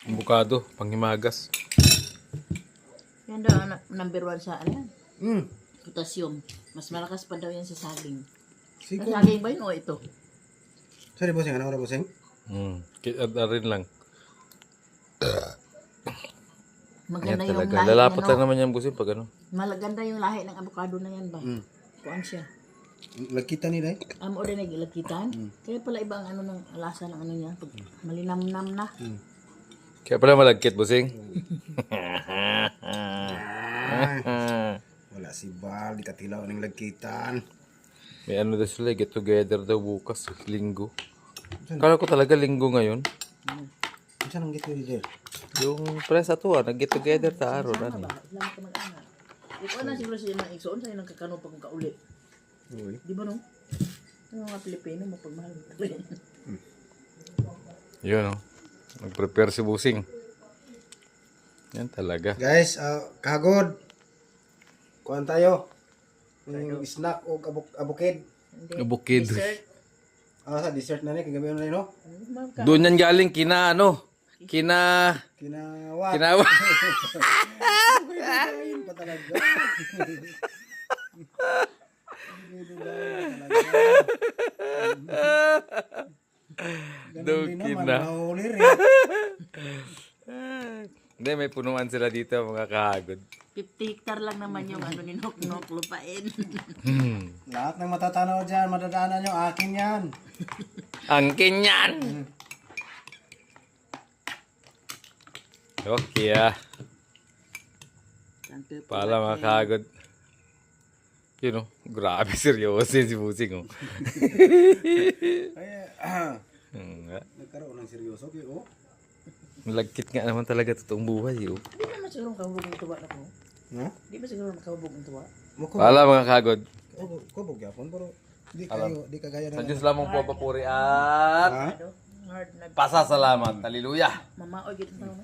Avocado, panghimagas. Yan daw ang number 1 sa ano yan. Hmm. Potassium. Mas malakas pa daw yan sa saging. Siko. Sa saging ba yun o ito? Sorry, bossing. Ano oras, bossing? Kita rin lang. Maganda Yan yung talaga. lahi. Lalapat ano, lang naman yan busin pag ano. Maganda yung lahi ng avocado na yan ba? Hmm. Kuan siya. Lagkita ni Day. Amo din nagilagkitan. Kaya pala iba ang ano ng lasa ng ano niya. Pag malinamnam na. Kaya pala malagkit busing. Wala si Bal. Di katilaw ng lagkitan. May ano daw sila, get together daw bukas, linggo. Kala ko talaga linggo ngayon. Saan ang get together? Yung press ato nag-get together ta aron Ano ani. ba? Ilang ka mag-ana. Ikaw na siguro siya ng igsoon sa'yo ng kakano pag kauli. Uy. Di ba no? Yung mga Pilipino mapagmahal. Yun oh. Nag-prepare si busing. Yan talaga. Guys, kagod. Kuhan tayo. Yung snack o abukid. Bukid. Dessert. Sa dessert na ni. Kagabi na rin, no? Doon yan galing kina ano? Kina Kinawat. kinawa. Kain pa talaga. Doon kina. Mahuli rin. Hindi, may punuan sila dito mga kahagod. 50 hectare lang naman yung ano ni Nok lupain. Lahat ng matatanaw dyan, madadaanan nyo, akin yan. Ang kinyan! Okay Pala mga kahagod. Yun oh, grabe seryoso si busing oh. Nagkaroon ng seryoso, okay, oh. Malagkit nga naman talaga totoong buhay oh. Di naman siguro makahubog ng tuwa na ko. Ha? Di ba siguro makahubog ng tuwa? Pala mga kahagod. Kubog yapon, pero di kayo, di kagaya Sa ng... Diyos lamang po papuri at Ha? Hard na pasasalamat. Hallelujah! mamaoy gito na.